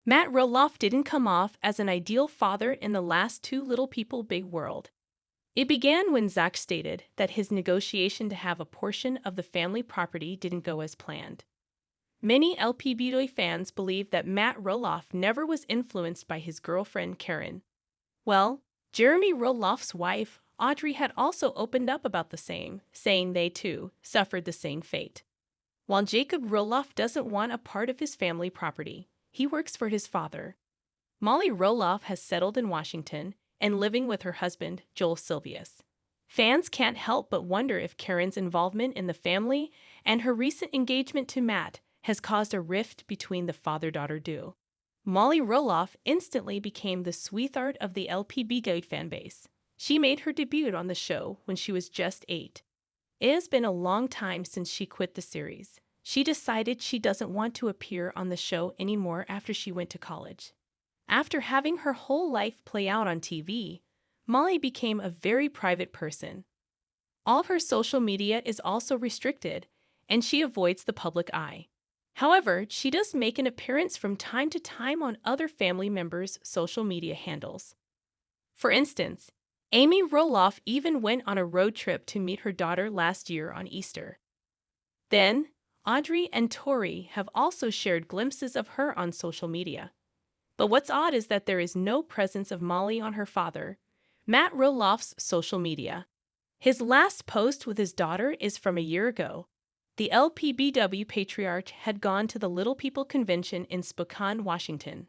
Matt Roloff didn't come off as an ideal father in the last two Little People Big world. It began when Zach stated that his negotiation to have a portion of the family property didn't go as planned. Many LPBW fans believe that Matt Roloff never was influenced by his girlfriend Karen. Well, Jeremy Roloff's wife, Audrey, had also opened up about the same, saying they too suffered the same fate. While Jacob Roloff doesn't want a part of his family property, he works for his father. Molly Roloff has settled in Washington and living with her husband, Joel Silvius. Fans can't help but wonder if Karen's involvement in the family and her recent engagement to Matt has caused a rift between the father-daughter duo. Molly Roloff instantly became the sweetheart of the LPBW fanbase. She made her debut on the show when she was just 8. It has been a long time since she quit the series. She decided she doesn't want to appear on the show anymore after she went to college. After having her whole life play out on TV, Molly became a very private person. All of her social media is also restricted, and she avoids the public eye. However, she does make an appearance from time to time on other family members' social media handles. For instance, Amy Roloff even went on a road trip to meet her daughter last year on Easter. Then, Audrey and Tori have also shared glimpses of her on social media. But what's odd is that there is no presence of Molly on her father, Matt Roloff's social media. His last post with his daughter is from a year ago. The LPBW patriarch had gone to the Little People Convention in Spokane, Washington.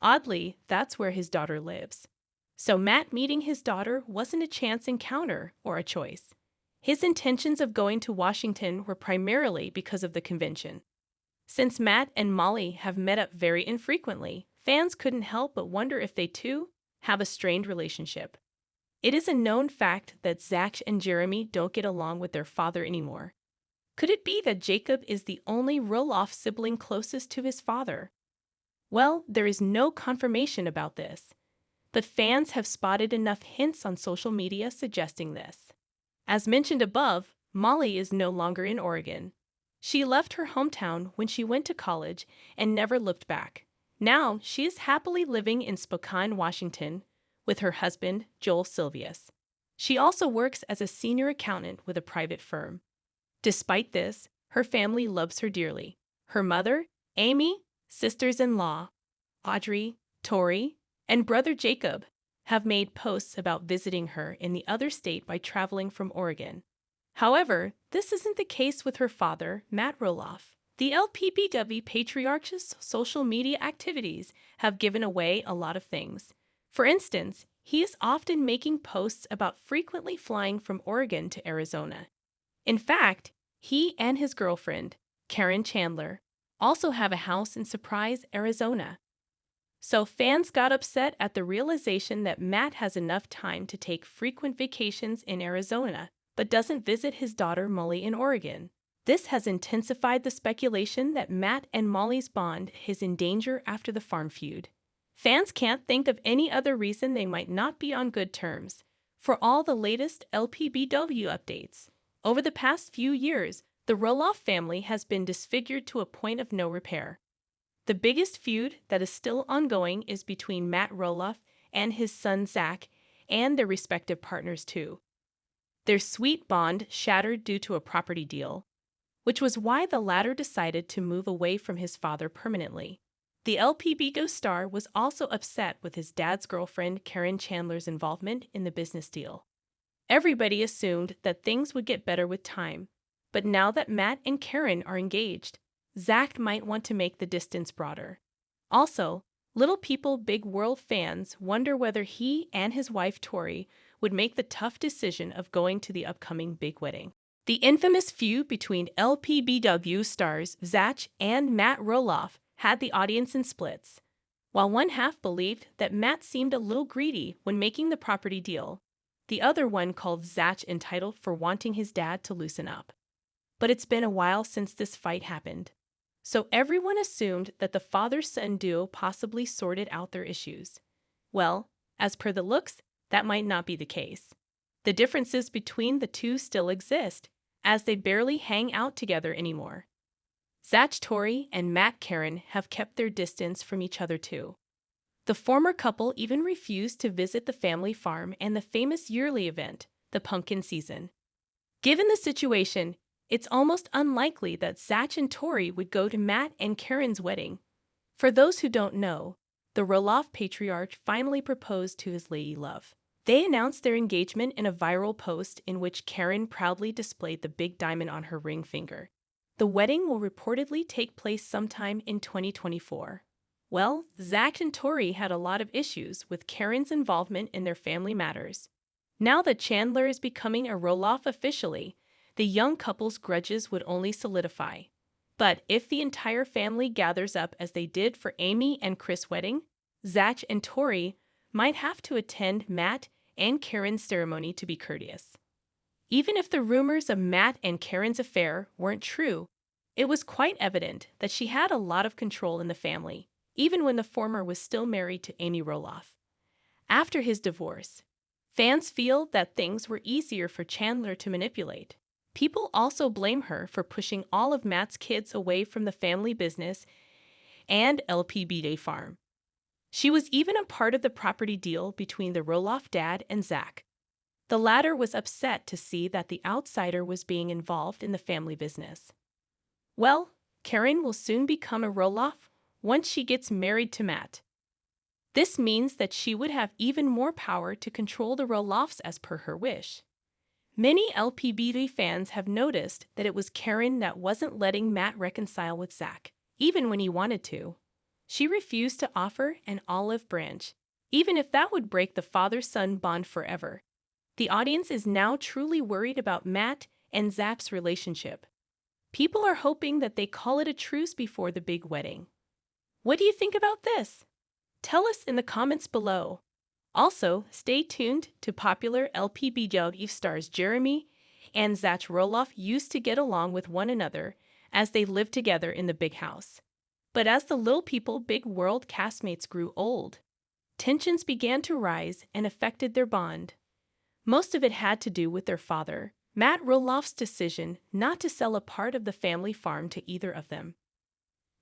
Oddly, that's where his daughter lives. So Matt meeting his daughter wasn't a chance encounter or a choice. His intentions of going to Washington were primarily because of the convention. Since Matt and Molly have met up very infrequently, fans couldn't help but wonder if they too have a strained relationship. It is a known fact that Zach and Jeremy don't get along with their father anymore. Could it be that Jacob is the only Roloff sibling closest to his father? Well, there is no confirmation about this, but fans have spotted enough hints on social media suggesting this. As mentioned above, Molly is no longer in Oregon. She left her hometown when she went to college and never looked back. Now, she is happily living in Spokane, Washington, with her husband, Joel Silvius. She also works as a senior accountant with a private firm. Despite this, her family loves her dearly. Her mother, Amy, sisters-in-law, Audrey, Tori, and brother Jacob have made posts about visiting her in the other state by traveling from Oregon. However, this isn't the case with her father, Matt Roloff. The LPBW patriarch's social media activities have given away a lot of things. For instance, he is often making posts about frequently flying from Oregon to Arizona. In fact, he and his girlfriend, Karen Chandler, also have a house in Surprise, Arizona. So fans got upset at the realization that Matt has enough time to take frequent vacations in Arizona, but doesn't visit his daughter Molly in Oregon. This has intensified the speculation that Matt and Molly's bond is in danger after the farm feud. Fans can't think of any other reason they might not be on good terms. For all the latest LPBW updates, over the past few years, the Roloff family has been disfigured to a point of no repair. The biggest feud that is still ongoing is between Matt Roloff and his son Zach, and their respective partners too. Their sweet bond shattered due to a property deal, which was why the latter decided to move away from his father permanently. The LPBW star was also upset with his dad's girlfriend Karen Chandler's involvement in the business deal. Everybody assumed that things would get better with time, but now that Matt and Karen are engaged, Zach might want to make the distance broader. Also, Little People Big World fans wonder whether he and his wife Tori would make the tough decision of going to the upcoming big wedding. The infamous feud between LPBW stars Zach and Matt Roloff had the audience in splits. While one half believed that Matt seemed a little greedy when making the property deal, the other one called Zach entitled for wanting his dad to loosen up. But it's been a while since this fight happened, so everyone assumed that the father-son duo possibly sorted out their issues. Well, as per the looks, that might not be the case. The differences between the two still exist, as they barely hang out together anymore. Zach, Tori, and Matt Karen have kept their distance from each other too. The former couple even refused to visit the family farm and the famous yearly event, the pumpkin season. Given the situation, it's almost unlikely that Zach and Tori would go to Matt and Karen's wedding. For those who don't know, the Roloff patriarch finally proposed to his lady love. They announced their engagement in a viral post in which Karen proudly displayed the big diamond on her ring finger. The wedding will reportedly take place sometime in 2024. Well, Zach and Tori had a lot of issues with Karen's involvement in their family matters. Now that Chandler is becoming a Roloff officially, the young couple's grudges would only solidify. But if the entire family gathers up as they did for Amy and Chris' wedding, Zach and Tori might have to attend Matt and Karen's ceremony to be courteous. Even if the rumors of Matt and Karen's affair weren't true, it was quite evident that she had a lot of control in the family, even when the former was still married to Amy Roloff. After his divorce, fans feel that things were easier for Chandler to manipulate. People also blame her for pushing all of Matt's kids away from the family business and LPBW farm. She was even a part of the property deal between the Roloff dad and Zach. The latter was upset to see that the outsider was being involved in the family business. Well, Karen will soon become a Roloff once she gets married to Matt. This means that she would have even more power to control the Roloffs as per her wish. Many LPBW fans have noticed that it was Karen that wasn't letting Matt reconcile with Zach, even when he wanted to. She refused to offer an olive branch, even if that would break the father-son bond forever. The audience is now truly worried about Matt and Zach's relationship. People are hoping that they call it a truce before the big wedding. What do you think about this? Tell us in the comments below. Also, stay tuned to popular LPBW stars Jeremy and Zach Roloff used to get along with one another as they lived together in the big house. But as the Little People Big World castmates grew old, tensions began to rise and affected their bond. Most of it had to do with their father, Matt Roloff's decision not to sell a part of the family farm to either of them.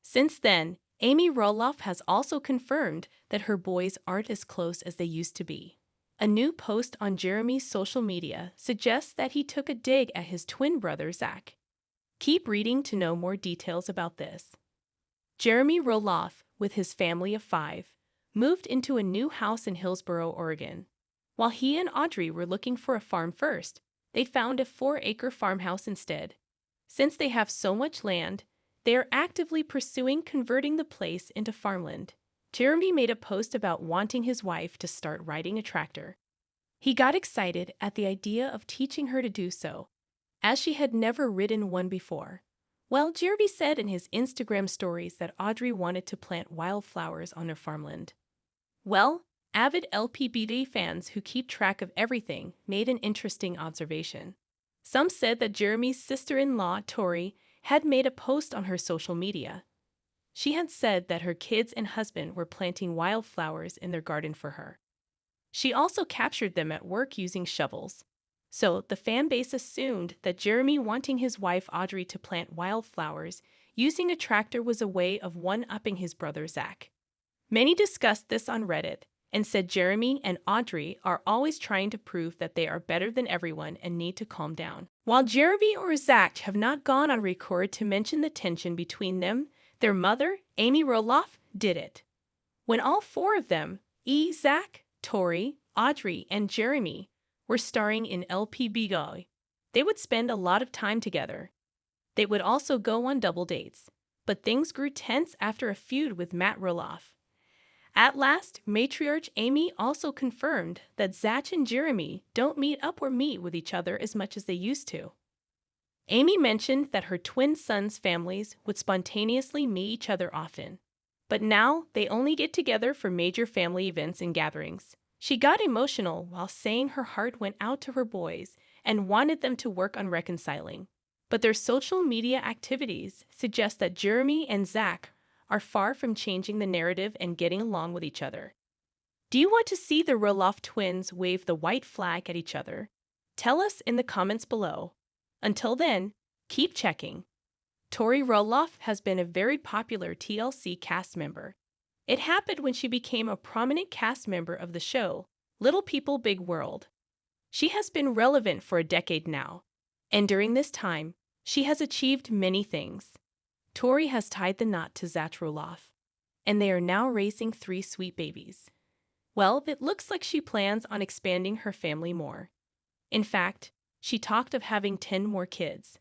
Since then, Amy Roloff has also confirmed that her boys aren't as close as they used to be. A new post on Jeremy's social media suggests that he took a dig at his twin brother, Zach. Keep reading to know more details about this. Jeremy Roloff, with his family of 5, moved into a new house in Hillsboro, Oregon. While he and Audrey were looking for a farm first, they found a 4-acre farmhouse instead. Since they have so much land, they are actively pursuing converting the place into farmland. Jeremy made a post about wanting his wife to start riding a tractor. He got excited at the idea of teaching her to do so, as she had never ridden one before. Well, Jeremy said in his Instagram stories that Audrey wanted to plant wildflowers on her farmland. Well, avid LPBW fans who keep track of everything made an interesting observation. Some said that Jeremy's sister-in-law, Tori, had made a post on her social media. She had said that her kids and husband were planting wildflowers in their garden for her. She also captured them at work using shovels. So the fan base assumed that Jeremy wanting his wife Audrey to plant wildflowers using a tractor was a way of one-upping his brother Zach. Many discussed this on Reddit and said Jeremy and Audrey are always trying to prove that they are better than everyone and need to calm down. While Jeremy or Zach have not gone on record to mention the tension between them, their mother, Amy Roloff, did it. When all 4 of them, Zach, Tori, Audrey, and Jeremy, were starring in LPBW, they would spend a lot of time together. They would also go on double dates, but things grew tense after a feud with Matt Roloff. At last, matriarch Amy also confirmed that Zach and Jeremy don't meet up or meet with each other as much as they used to. Amy mentioned that her twin sons' families would spontaneously meet each other often, but now they only get together for major family events and gatherings. She got emotional while saying her heart went out to her boys and wanted them to work on reconciling. But their social media activities suggest that Jeremy and Zach are far from changing the narrative and getting along with each other. Do you want to see the Roloff twins wave the white flag at each other? Tell us in the comments below. Until then, keep checking. Tori Roloff has been a very popular TLC cast member. It happened when she became a prominent cast member of the show, Little People Big World. She has been relevant for a decade now, and during this time, she has achieved many things. Tori has tied the knot to Zach Roloff, and they are now raising 3 sweet babies. Well, it looks like she plans on expanding her family more. In fact, she talked of having 10 more kids.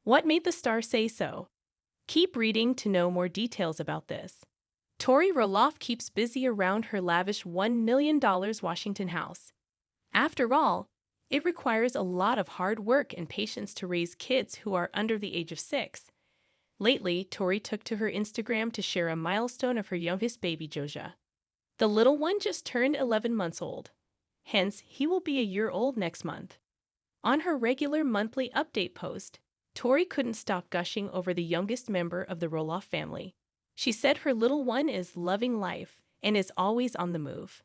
What made the star say so? Keep reading to know more details about this. Tori Roloff keeps busy around her lavish $1 million Washington house. After all, it requires a lot of hard work and patience to raise kids who are under the age of 6. Lately, Tori took to her Instagram to share a milestone of her youngest baby, Joja. The little one just turned 11 months old. Hence, he will be a year old next month. On her regular monthly update post, Tori couldn't stop gushing over the youngest member of the Roloff family. She said her little one is loving life and is always on the move.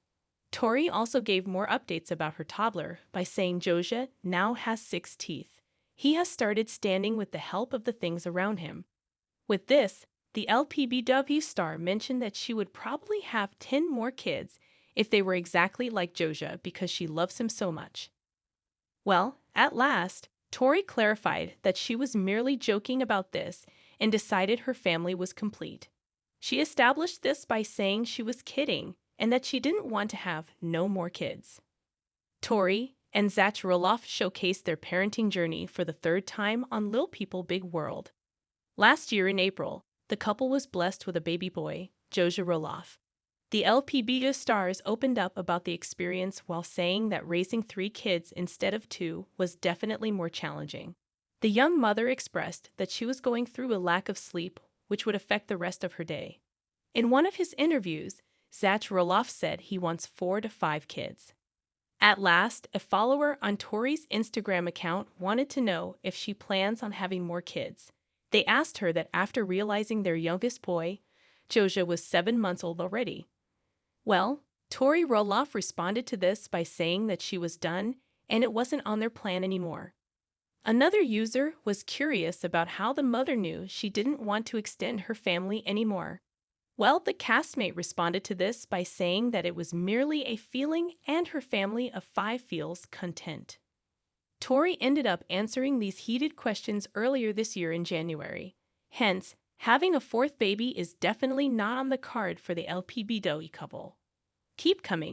Tori also gave more updates about her toddler by saying Joja now has 6 teeth. He has started standing with the help of the things around him. With this, the LPBW star mentioned that she would probably have 10 more kids if they were exactly like Joja because she loves him so much. Well, at last, Tori clarified that she was merely joking about this and decided her family was complete. She established this by saying she was kidding and that she didn't want to have no more kids. Tori and Zach Roloff showcased their parenting journey for the 3rd time on Little People Big World. Last year in April, the couple was blessed with a baby boy, Joja Roloff. The LPBW stars opened up about the experience while saying that raising 3 kids instead of 2 was definitely more challenging. The young mother expressed that she was going through a lack of sleep, which would affect the rest of her day. In one of his interviews, Zach Roloff said he wants 4 to 5 kids. At last, a follower on Tori's Instagram account wanted to know if she plans on having more kids. They asked her that after realizing their youngest boy, Joja, was 7 months old already. Well, Tori Roloff responded to this by saying that she was done and it wasn't on their plan anymore. Another user was curious about how the mother knew she didn't want to extend her family anymore. Well, the castmate responded to this by saying that it was merely a feeling and her family of 5 feels content. Tori ended up answering these heated questions earlier this year in January. Hence, having a 4th baby is definitely not on the card for the LPBW couple. Keep coming.